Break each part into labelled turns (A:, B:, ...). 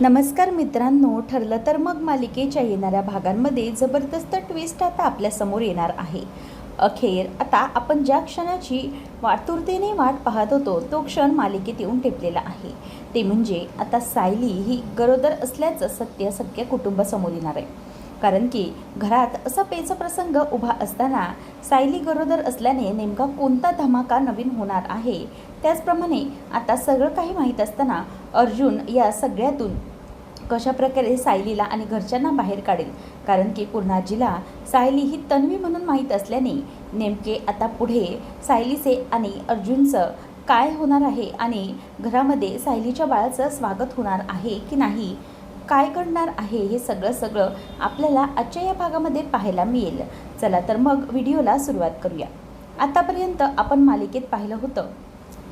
A: नमस्कार मित्रांनो, ठरलं तर मग मालिकेच्या येणाऱ्या भागांमध्ये जबरदस्त ट्विस्ट आता आपल्यासमोर येणार आहे. अखेर आता आपण ज्या क्षणाची आतुरतेने वाट पाहत होतो तो क्षण मालिकेत येऊन टेपलेला आहे. ते म्हणजे आता सायली ही गरोदर असल्याचं सत्य सगळ्या कुटुंबासमोर येणार आहे. कारण की घरात असा पेचप्रसंग उभा असताना सायली गरोदर असल्याने नेमका कोणता धमाका नवीन होणार आहे. त्याचप्रमाणे आता सगळं काही माहीत असताना अर्जुन या सगळ्यातून कशाप्रकारे सायलीला आणि घरच्यांना बाहेर काढेल. कारण की पूर्णाजीला सायली ही तन्वी म्हणून माहीत असल्याने नेमके आता पुढे सायलीचे आणि अर्जुनचं काय होणार आहे आणि घरामध्ये सायलीच्या बाळाचं स्वागत होणार आहे की नाही, काय घडणार आहे, हे सगळं आपल्याला आजच्या या भागामध्ये पाहायला मिळेल. चला तर मग व्हिडिओला सुरुवात करूया. आतापर्यंत आपण मालिकेत पाहिलं होतं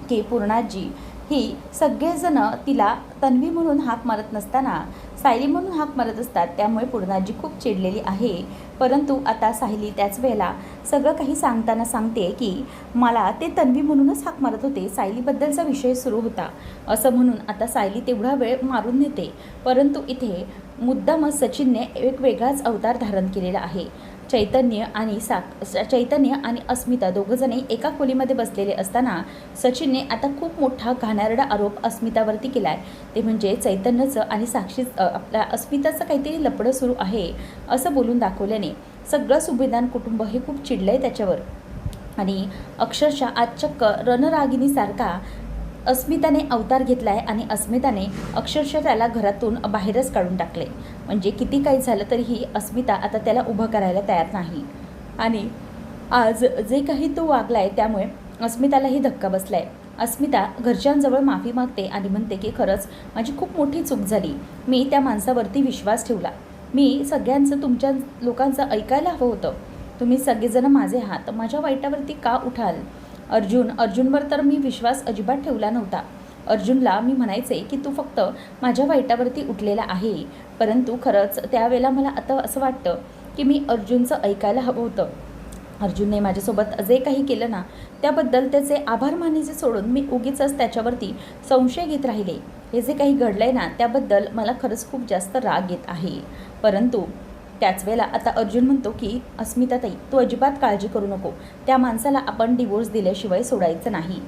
A: की पूर्णाजी ही सगळेजण तिला तन्वी म्हणून हाक मारत नसताना सायली म्हणून हाक मारत असतात. त्यामुळे पूर्णाजी खूप चिडलेली आहे. परंतु आता सायली त्याच वेळेला सगळं काही सांगताना सांगते की मला ते तन्वी म्हणूनच हाक मारत होते, सायलीबद्दलचा विषय सुरू होता असं म्हणून आता सायली तेवढा वेळ मारून नेते. परंतु इथे मुद्दामच सचिनने एक वेगळाच अवतार धारण केलेला आहे. चैतन्य आणि अस्मिता दोघंजणे एका खोलीमध्ये बसलेले असताना सचिनने आता खूप मोठा घाणेरडा आरोप अस्मितावरती केला आहे. ते म्हणजे चैतन्याचं आणि आपल्या अस्मिताचं काहीतरी लफडं सुरू आहे असं बोलून दाखवल्याने सगळं सुभेदार कुटुंब हे खूप चिडलं आहे त्याच्यावर. आणि अक्षरशः आज चक्क रणरागिणीसारखा अस्मिताने अवतार घेतला आहे आणि अस्मिताने अक्षरशः त्याला घरातून बाहेरच काढून टाकले. म्हणजे किती काही झालं तरीही अस्मिता आता त्याला उभं करायला तयार नाही. आणि आज जे काही तो वागला आहे त्यामुळे अस्मितालाही धक्का बसला आहे. अस्मिता घरच्यांजवळ माफी मागते आणि म्हणते की खरंच माझी खूप मोठी चूक झाली, मी त्या माणसावरती विश्वास ठेवला, मी सगळ्यांचं तुमच्या लोकांचं ऐकायला हवं होतं, तुम्ही सगळेजण माझे हात माझ्या वाईटावरती का उठाल. अर्जुनवर तर मी विश्वास अजिबात ठेवला नव्हता. अर्जुनला मी म्हणायचे की तू फक्त माझ्या वाईटावरती उठलेला आहे. परंतु खरंच त्यावेळेला मला आता असं वाटतं की मी अर्जुनचं ऐकायला हवं होतं. अर्जुनने माझ्यासोबत जे काही केलं ना त्याबद्दल त्याचे आभार मानायचे सोडून मी उगीचच त्याच्यावरती संशय घेत राहिले. हे जे काही घडलं आहे ना त्याबद्दल मला खरंच खूप जास्त राग येत आहे. परंतु त्याच वेळेला आता अर्जुन म्हणतो की अस्मिताताई तू अजिबात काळजी करू नको, त्या माणसाला आपण डिवोर्स दिल्याशिवाय सोडायचं नाही.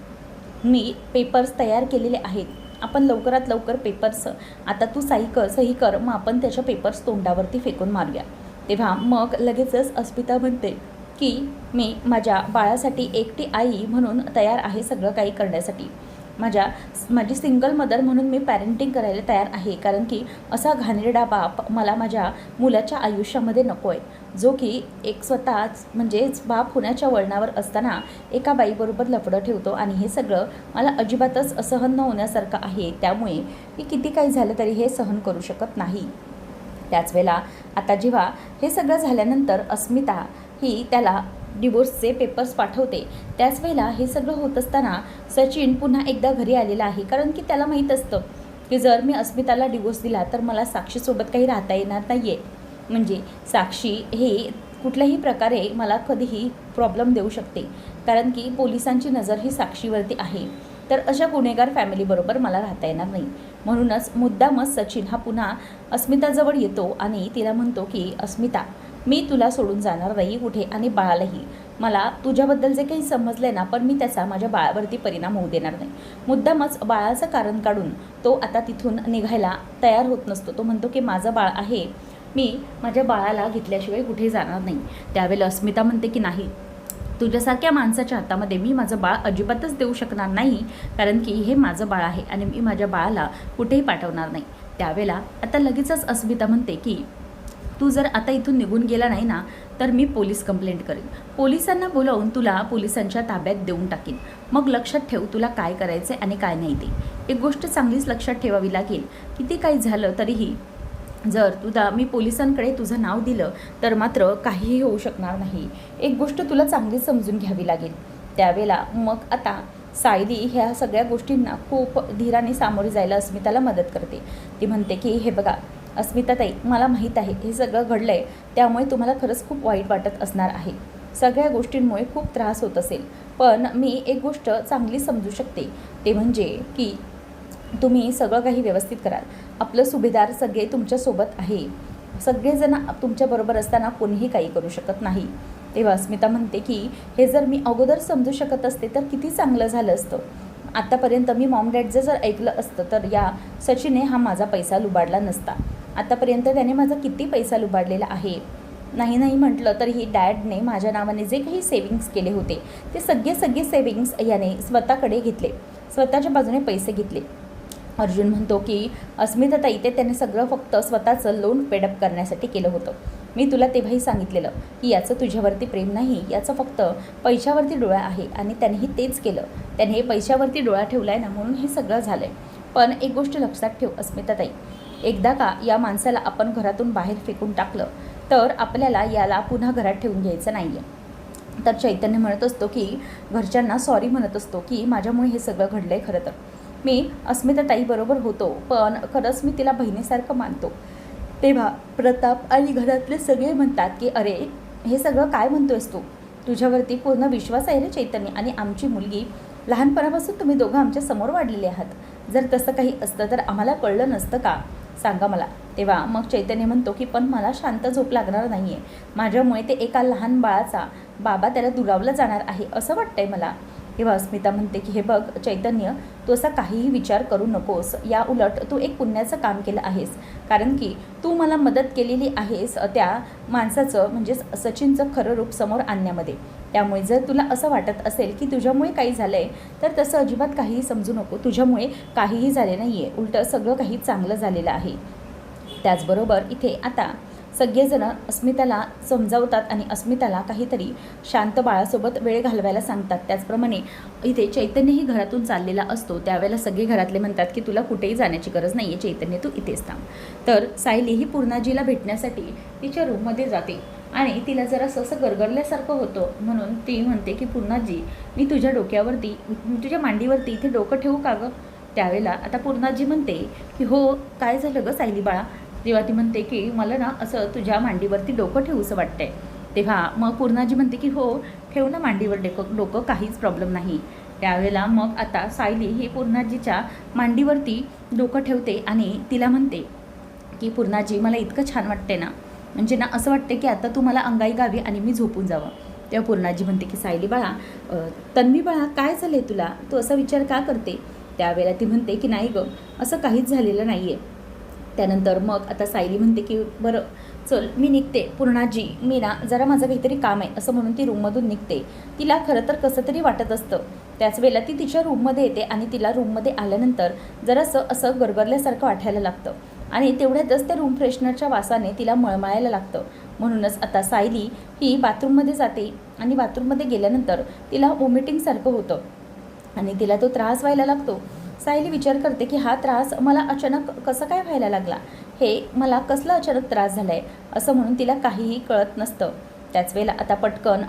A: मी पेपर्स तयार केलेले आहेत, आपण लवकरात लवकर पेपर्स आता तू सही कर, मग आपण त्याच्या पेपर्स तोंडावरती फेकून मारूया. तेव्हा मग लगेचच अस्मिता म्हणते की मी माझ्या बाळासाठी एकटी आई म्हणून तयार आहे सगळं काही करण्यासाठी. माझी सिंगल मदर म्हणून मी पॅरेंटिंग करायला तयार आहे. कारण की असा घाणेरडा बाप मला माझ्या मुलाच्या आयुष्यामध्ये नको आहे, जो की एक स्वतःच म्हणजेच बाप होण्याच्या वळणावर असताना एका बाईबरोबर लफडं ठेवतो. आणि हे सगळं मला अजिबातच असहन न होण्यासारखं आहे. त्यामुळे मी किती काही झालं तरी हे सहन करू शकत नाही. त्याच वेळेला आता जेव्हा हे सगळं झाल्यानंतर अस्मिता ही त्याला डिवोर्सचे पेपर्स पाठवते. त्याच वेळेला हे सगळं होत असताना सचिन पुन्हा एकदा घरी आलेला आहे. कारण की त्याला माहीत असतं की जर मी अस्मिताला डिवोर्स दिला तर मला साक्षीसोबत काही राहता येणार नाही आहे. म्हणजे साक्षी हे कुठल्याही प्रकारे मला कधीही प्रॉब्लेम देऊ शकते. कारण की पोलिसांची नजर ही साक्षीवरती आहे. तर अशा गुन्हेगार फॅमिलीबरोबर मला राहता येणार नाही. म्हणूनच मुद्दामच सचिन हा पुन्हा अस्मिताजवळ येतो आणि तिला म्हणतो की अस्मिता मी तुला सोडून जाणार नाही कुठे, आणि बाळालाही. मला तुझ्याबद्दल जे काही समजलं आहे ना पण मी त्याचा माझ्या बाळावरती परिणाम होऊ देणार नाही. मुद्दामच बाळाचं कारण काढून तो आता तिथून निघायला तयार होत नसतो. तो म्हणतो की माझं बाळ आहे, मी माझ्या बाळाला घेतल्याशिवाय कुठे जाणार नाही. त्यावेळेला अस्मिता म्हणते की नाही, तुझ्यासारख्या माणसाच्या हातामध्ये मी माझं बाळ अजिबातच देऊ शकणार नाही. कारण की हे माझं बाळ आहे आणि मी माझ्या बाळाला कुठेही पाठवणार नाही. त्यावेळेला आता लगेचच अस्मिता म्हणते की तू जर आता इथून निघून गेला नाही ना तर मी पोलीस कंप्लेंट करेन, पोलिसांना बोलावून तुला पोलिसांच्या ताब्यात देऊन टाकीन. मग लक्षात ठेव तुला काय करायचं आहे आणि काय नाही ते. एक गोष्ट चांगलीच लक्षात ठेवावी लागेल, किती काही झालं तरीही जर मी पोलिसांकडे तुझं नाव दिलं तर मात्र काहीही होऊ शकणार नाही. एक गोष्ट तुला चांगली समजून घ्यावी लागेल. त्यावेळेला मग आता सायली ह्या सगळ्या गोष्टींना खूप धीराने सामोरे जायला अस्मिताला मदत करते. ती म्हणते की हे बघा अस्मिताताई, मला माहीत आहे हे सगळं घडलं आहे, त्यामुळे तुम्हाला खरंच खूप वाईट वाटत असणार आहे, सगळ्या गोष्टींमुळे खूप त्रास होत असेल. पण मी एक गोष्ट चांगली समजू शकते, ते म्हणजे की तुम्ही सगळं काही व्यवस्थित कराल. आपलं सुभेदार सगळे तुमच्यासोबत आहे. सगळेजण तुमच्याबरोबर असताना कोणीही काही करू शकत नाही. तेव्हा अस्मिता म्हणते की हे जर मी अगोदर समजू शकत असते तर किती चांगलं झालं असतं. आत्तापर्यंत मी मॉम डॅडचं जर ऐकलं असतं तर या सचिनने हा माझा पैसा लुबाडला नसता. आत्तापर्यंत त्याने माझा किती पैसा लुबाडलेला आहे. नाही नाही म्हटलं तर ही डॅडने माझ्या नावाने जे काही सेविंग्स केले होते ते सगळे सेविंग्स याने स्वतःकडे घेतले, स्वतःच्या बाजूने पैसे घेतले. अर्जुन म्हणतो की अस्मिताताई ते त्याने सगळं फक्त स्वतःचं लोन पेडअप करण्यासाठी केलं होतं. मी तुला तेव्हाही सांगितलेलं की याचं तुझ्यावरती प्रेम नाही, याचं फक्त पैशावरती डोळा आहे आणि त्यानेही तेच केलं. त्याने हे पैशावरती डोळा ठेवला आहे ना, म्हणून हे सगळं झालं आहे. पण एक गोष्ट लक्षात ठेव अस्मिताताई, एकदा का या माणसाला आपण घरातून बाहेर फेकून टाकलं तर आपल्याला याला पुन्हा घरात ठेवून घ्यायचं नाही आहे. तर चैतन्य म्हणत असतो की घरच्यांना सॉरी म्हणत असतो की माझ्यामुळे हे सगळं घडलं आहे. खरं तर मी अस्मिताताईबरोबर होतो, पण खरंच मी तिला बहिणीसारखं मानतो. तेव्हा प्रताप आणि घरातले सगळे म्हणतात की अरे हे सगळं काय म्हणतोयस तू, तुझ्यावरती पूर्ण विश्वास आहे रे चैतन्य, आणि आमची मुलगी लहानपणापासून तुम्ही दोघं आमच्या समोर वाढलेले आहात. जर तसं काही असतं तर आम्हाला कळलं नसतं का, सांगा मला. तेव्हा मग चैतन्य म्हणतो की पण मला शांत झोप लागणार नाही आहे. माझ्यामुळे ते एका लहान बाळाचा बाबा त्याला दुरावला जाणार आहे असं वाटतंय मला. तेव्हा अस्मिता म्हणते की हे बघ चैतन्य, तू असा काहीही विचार करू नकोस. या उलट तू एक पुण्याचं काम केलं आहेस, कारण की तू मला मदत केलेली आहेस त्या माणसाचं म्हणजेच सचिनचं खरं रूप समोर आणण्यामध्ये. त्यामुळे जर तुला असं वाटत असेल की तुझ्यामुळे काही झालं आहे तर तसं अजिबात काहीही समजू नको. तुझ्यामुळे काहीही झाले नाही आहे, उलटं सगळं काही चांगलं झालेलं आहे. त्याचबरोबर इथे आता सगळेजण अस्मिताला समजावतात आणि अस्मिताला काहीतरी शांत बाळासोबत वेळ घालवायला सांगतात. त्याचप्रमाणे इथे चैतन्यही घरातून चाललेला असतो. त्यावेळेला सगळे घरातले म्हणतात की तुला कुठेही जाण्याची गरज नाही आहे चैतन्य, तू इथेच थांब. तर सायली ही पूर्णाजीला भेटण्यासाठी तिच्या रूममध्ये जाते आणि तिला जरा असं गरगरल्यासारखं होतं, म्हणून ती म्हणते की पूर्णाजी, मी तुझ्या डोक्यावरती तुझ्या मांडीवरती इथे डोकं ठेवू का गं. त्यावेळेला आता पूर्णाजी म्हणते की हो, काय झालं गं सायली बाळा. तेव्हा ती म्हणते की मला ना असं तुझ्या मांडीवरती डोकं ठेवूसं वाटतंय. तेव्हा मग पूर्णाजी म्हणते की हो, ठेव ना मांडीवर डोकं, काहीच प्रॉब्लेम नाही. त्यावेळेला मग आता सायली ही पूर्णाजीच्या मांडीवरती डोकं ठेवते आणि तिला म्हणते की पूर्णाजी, मला इतकं छान वाटते ना, म्हणजे ना असं वाटते की आता तू मला अंगाई गावी आणि मी झोपून जावं. तेव्हा पूर्णाजी म्हणते की सायली बाळा, तन्वी बाळा, काय झालं आहे तुला, तू असा विचार का करते. त्यावेळेला ती म्हणते की नाही गं, असं काहीच झालेलं नाही आहे. त्यानंतर मग आता सायली म्हणते की बरं चल मी निघते पूर्णाजी, मी ना जरा माझं काहीतरी काम आहे असं म्हणून ती रूममधून निघते. तिला खरं तर कसं तरी वाटत असतं. त्याच वेळेला ती तिच्या रूममध्ये येते आणि तिला रूममध्ये आल्यानंतर जरासं असं गरगरल्यासारखं वाटायला लागतं आणि तेवढ्यातच त्या रूम फ्रेशनरच्या वासाने तिला मळमळायला लागतं. म्हणूनच आता सायली ही बाथरूममध्ये जाते आणि बाथरूममध्ये गेल्यानंतर तिला वॉमिटिंगसारखं होतं आणि तिला तो त्रास व्हायला लागतो. सायली विचार करते की हा त्रास मला अचानक कसं काय व्हायला लागला, हे मला कसला अचानक त्रास झाला आहे असं म्हणून तिला काहीही कळत नसतं. त्याच वेळेला आता पटकन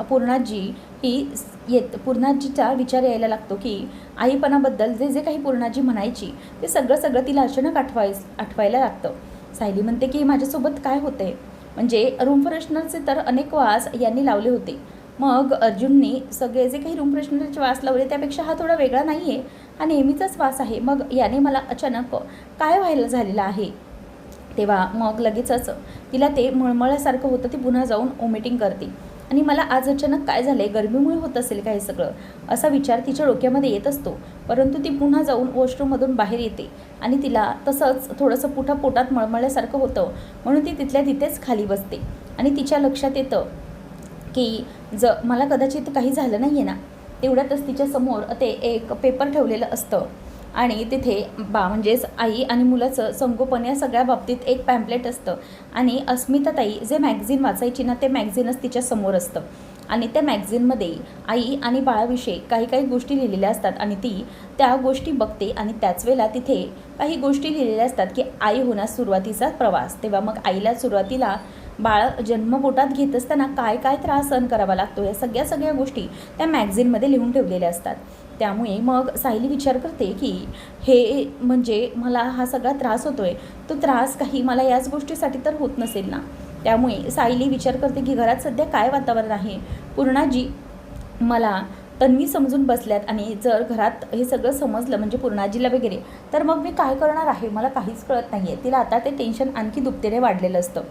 A: पूर्णाजीचा विचार यायला लागतो की आईपणाबद्दल जे जे काही पूर्णाजी म्हणायची ते सगळं तिला अचानक आठवायला लागतं. सायली म्हणते की माझ्यासोबत काय होतंय, म्हणजे रूम फ्रेशनरचे तर अनेक वास यांनी लावले होते, मग अर्जुनने सगळे जे काही रूम फ्रेशनरचे वास लावले त्यापेक्षा हा थोडा वेगळा नाही आहे, हा नेहमीचाच वास आहे, मग याने मला अचानक काय व्हायला झालेलं आहे. तेव्हा मग लगेचच तिला ते मळमळल्यासारखं होतं, ती पुन्हा जाऊन वॉमिटिंग करते आणि मला आज अचानक काय झालं आहे, गरमीमुळे होत असेल का हे सगळं, असा विचार तिच्या डोक्यामध्ये येत असतो. परंतु ती पुन्हा जाऊन वॉशरूममधून बाहेर येते आणि तिला तसंच थोडंसं पोटात मळमळल्यासारखं होतं, म्हणून ती तिथल्या तिथेच खाली बसते आणि तिच्या लक्षात येतं की मला कदाचित काही झालं नाही आहे ना. तेवढ्यातच तिच्यासमोर ते एक पेपर ठेवलेलं असतं आणि तिथे म्हणजेच आई आणि मुलाचं संगोपन या सगळ्या बाबतीत एक पॅम्पलेट असतं आणि अस्मिताताई जे मॅगझिन वाचायची ना, ते मॅगझिनच तिच्यासमोर असतं आणि त्या मॅगझिनमध्ये आई आणि बाळाविषयी काही गोष्टी लिहिलेल्या असतात आणि ती त्या गोष्टी बघते आणि त्याच वेळेला तिथे काही गोष्टी लिहिलेल्या असतात की आई होण्यास सुरुवातीचा प्रवास. तेव्हा मग आईला सुरुवातीला बाळ जन्मपोटात घेत असताना काय त्रास सहन करावा लागतो, या सगळ्या गोष्टी त्या मॅगझिनमध्ये लिहून ठेवलेल्या असतात. त्यामुळे मग सायली विचार करते की हे म्हणजे मला हा सगळा त्रास होतोय, तो त्रास काही मला याच गोष्टीसाठी तर होत नसेल ना. त्यामुळे सायली विचार करते की घरात सध्या काय वातावरण आहे. पूर्णाजी मला तन्वी समजून बसल्यात आणि जर घरात हे सगळं समजलं म्हणजे पूर्णाजीला वगैरे, तर मग मी काय करणार आहे मला काहीच कळत नाही आहे. तिला आता ते टेन्शन आणखी दुपटीने वाढलेलं असतं.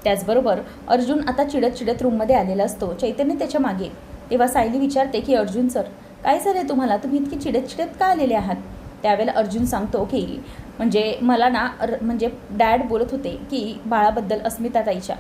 A: त्याचबरोबर अर्जुन आता चिडत चिडत रूममध्ये आलेला असतो, चैतन्य त्याच्या मागे. तेव्हा सायली विचारते की अर्जुन सर काय झालं आहे तुम्हाला, तुम्ही इतकी चिडत चिडत का आलेले आहात. त्यावेळेला अर्जुन सांगतो की म्हणजे मला ना म्हणजे डॅड बोलत होते की बाळाबद्दल, अस्मिता ताईच्या,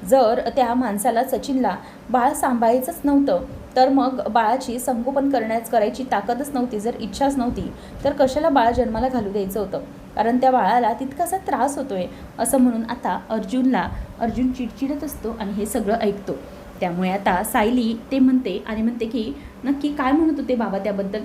A: जर त्या माणसाला सचिनला बाळ सांभाळायचंच नव्हतं तर मग बाळाची संगोपन करायची ताकदच नव्हती, जर इच्छाच नव्हती तर कशाला बाळ जन्माला घालू द्यायचं होतं, कारण त्या बाळाला तितकासा त्रास होतोय असं म्हणून आता अर्जुन चिडचिडत असतो आणि हे सगळं ऐकतो. त्यामुळे आता सायली ते म्हणते की नक्की काय म्हणत होते बाबा त्याबद्दल.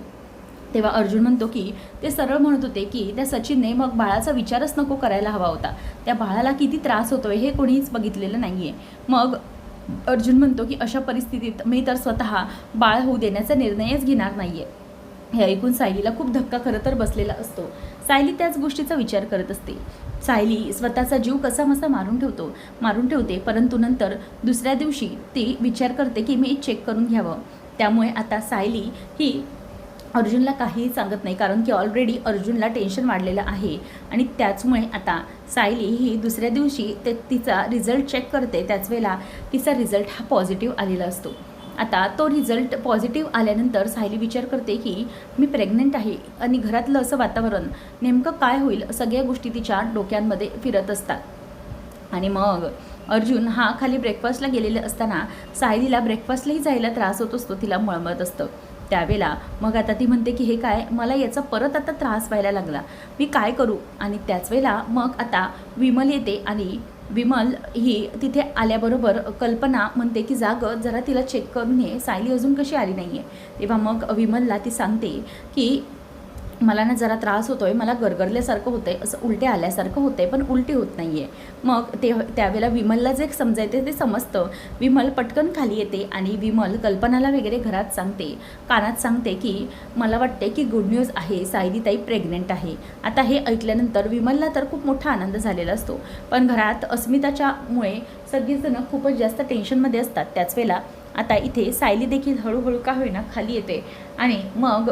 A: तेव्हा अर्जुन म्हणतो की ते सरळ म्हणत होते की त्या सचिनने मग बाळाचा विचारच नको करायला हवा होता, त्या बाळाला किती त्रास होतोय हे कोणीच बघितलेलं नाही आहे. मग अर्जुन म्हणतो की अशा परिस्थितीत मी तर स्वतः बाळ होऊ देण्याचा निर्णयच घेणार नाही आहे. हे ऐकून सायलीला खूप धक्का खरं तर बसलेला असतो. सायली त्याच गोष्टीचा विचार करत असते. सायली स्वतःचा जीव कसामसा मारून ठेवते, परंतु नंतर दुसऱ्या दिवशी ती विचार करते की मी चेक करून घ्यावं. त्यामुळे आता सायली ही अर्जुनला काहीही सांगत नाही, कारण की ऑलरेडी अर्जुनला टेन्शन वाढलेलं आहे आणि त्याचमुळे आता सायली ही दुसऱ्या दिवशी तिचा रिझल्ट चेक करते. त्याच वेळेला तिचा रिझल्ट हा पॉझिटिव्ह आलेला असतो. आता तो रिझल्ट पॉझिटिव्ह आल्यानंतर सायली विचार करते की मी प्रेग्नंट आहे आणि घरातलं असं वातावरण नेमकं काय होईल, सगळ्या गोष्टी तिच्या डोक्यांमध्ये फिरत असतात. आणि मग अर्जुन हा खाली ब्रेकफास्टला गेलेला असताना सायलीला ब्रेकफास्टलाही जायला त्रास होत असतो, तिला मळमळत असतं. त्यावेळेला मग आता ती म्हणते की हे काय, मला याचा परत आता त्रास व्हायला लागला, मी काय करू. आणि त्याच वेळेला मग आता विमल येते आणि विमल ही तिथे आल्याबरोबर कल्पना म्हणते की जाग जरा तिला चेक करून ये, सायली अजून कशी आली नाही आहे. तेव्हा मग विमलला ती सांगते की मला ना जरा त्रास होतोय, मला गरगरल्यासारखं होतंय, असं उलटे आल्यासारखं होतंय पण उलटी होत नाही आहे. मग त्यावेळेला विमलला जे समजायचं ते समजतं. विमल पटकन खाली येते आणि विमल कल्पनाला वगैरे घरात कानात सांगते की मला वाटते की गुड न्यूज आहे, सायली ताई प्रेग्नेंट आहे. आता हे ऐकल्यानंतर विमलला तर खूप मोठा आनंद झालेला असतो, पण घरात अस्मिताच्यामुळे सगळीजणं खूपच जास्त टेन्शनमध्ये असतात. त्याच वेळेला आता इथे सायली देखील हळूहळू का होईना खाली येते आणि मग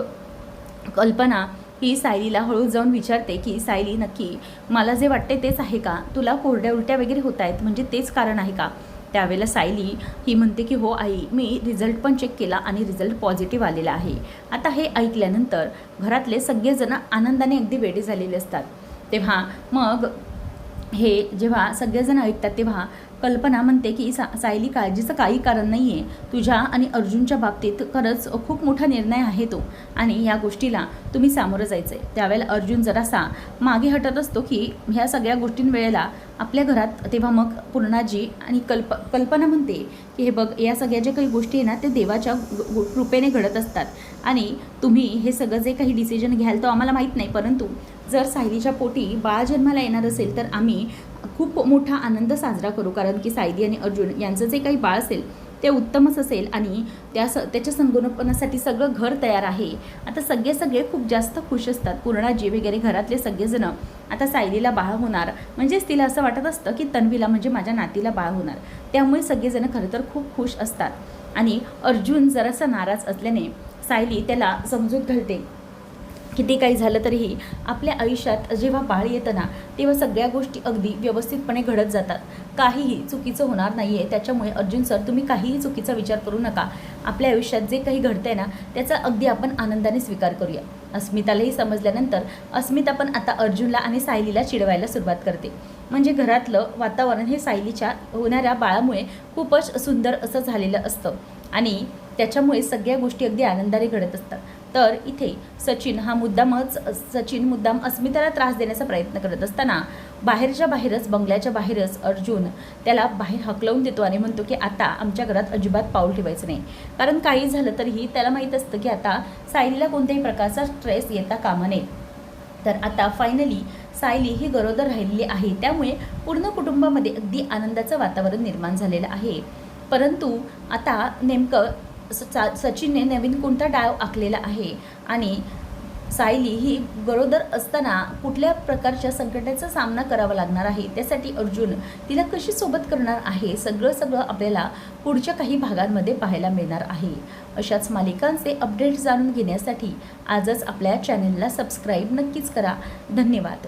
A: कल्पना ही सायलीला हळू जाऊन विचारते की सायली नक्की मला जे वाटते तेच आहे का, तुला कोरड्या उलट्या वगैरे होत आहेत म्हणजे तेच कारण आहे का. त्यावेळेला सायली ही म्हणते की हो आई, मी रिझल्ट पण चेक केला आणि रिझल्ट पॉझिटिव्ह आलेला आहे. आता हे ऐकल्यानंतर घरातले सगळेजण आनंदाने अगदी वेडे झालेले असतात. तेव्हा मग हे जेव्हा सगळेजण ऐकतात तेव्हा कल्पना म्हणते की सायली काळजीचं काही कारण नाही आहे, तुझ्या आणि अर्जुनच्या बाबतीत खरंच खूप मोठा निर्णय आहे तो आणि या गोष्टीला तुम्ही सामोरं जायचं आहे. त्यावेळेला अर्जुन जरासा मागे हटत असतो की ह्या सगळ्या गोष्टींवेळेला आपल्या घरात. तेव्हा मग पूर्णाजी आणि कल्पना म्हणते की हे बघ, या सगळ्या ज्या काही गोष्टी आहे ना ते देवाच्या कृपेने घडत असतात आणि तुम्ही हे सगळं जे काही डिसिजन घ्याल तो आम्हाला माहीत नाही, परंतु जर सायलीच्या पोटी बाळ जन्माला येणार असेल तर आम्ही खूप मोठा आनंद साजरा करू, कारण की सायली आणि अर्जुन यांचं जे काही बाळ असेल ते उत्तमच असेल आणि त्याच्या संगोपनासाठी सगळं घर तयार आहे. आता सगळे खूप जास्त खुश असतात. पूर्णाजी वगैरे घरातले सगळेजण आता सायलीला बाळ होणार म्हणजेच तिला असं वाटत असतं की तन्वीला म्हणजे माझ्या नातीला बाळ होणार, त्यामुळे सगळेजण खरं तर खूप खुश असतात. आणि अर्जुन जरासा नाराज असल्याने सायली त्याला समजूत घालते. किती काही झालं तरीही आपल्या आयुष्यात जेव्हा बाळ येतं ना तेव्हा सगळ्या गोष्टी अगदी व्यवस्थितपणे घडत जातात, काहीही चुकीचं होणार नाही आहे. त्याच्यामुळे अर्जुन सर तुम्ही काहीही चुकीचा विचार करू नका, आपल्या आयुष्यात जे काही घडतं आहे ना त्याचा अगदी आपण आनंदाने स्वीकार करूया. अस्मितालाही समजल्यानंतर अस्मिता पण आता अर्जुनला आणि सायलीला चिडवायला सुरुवात करते. म्हणजे घरातलं वातावरण हे सायलीच्या होणाऱ्या बाळामुळे खूपच सुंदर असं झालेलं असतं आणि त्याच्यामुळे सगळ्या गोष्टी अगदी आनंदाने घडत असतात. तर इथे सचिन मुद्दाम अस्मिताला त्रास देण्याचा प्रयत्न करत असताना बाहेरच बंगल्याच्या बाहेरच अर्जुन त्याला बाहेर हकलवून देतो आणि म्हणतो की आता आमच्या घरात अजिबात पाऊल ठेवायचं नाही, कारण काही झालं तरीही त्याला माहीत असतं की आता सायलीला कोणत्याही प्रकारचा स्ट्रेस येता कामा नये. तर आता फायनली सायली ही गरोदर राहिलेली आहे, त्यामुळे पूर्ण कुटुंबामध्ये अगदी आनंदाचं वातावरण निर्माण झालेलं आहे. परंतु आता नेमकं सचिनने नवीन कोणता डाव आखलेला आहे आणि सायली ही गरोदर असताना कुठल्या प्रकारच्या संकटाचा सामना करावा लागणार आहे, त्यासाठी अर्जुन तिला कशी सोबत करणार आहे, सगळं आपल्याला पुढच्या काही भागांमध्ये पाहायला मिळणार आहे. अशाच मालिकांचे अपडेट जाणून घेण्यासाठी आजच आपल्या चॅनेलला सबस्क्राईब नक्कीच करा. धन्यवाद.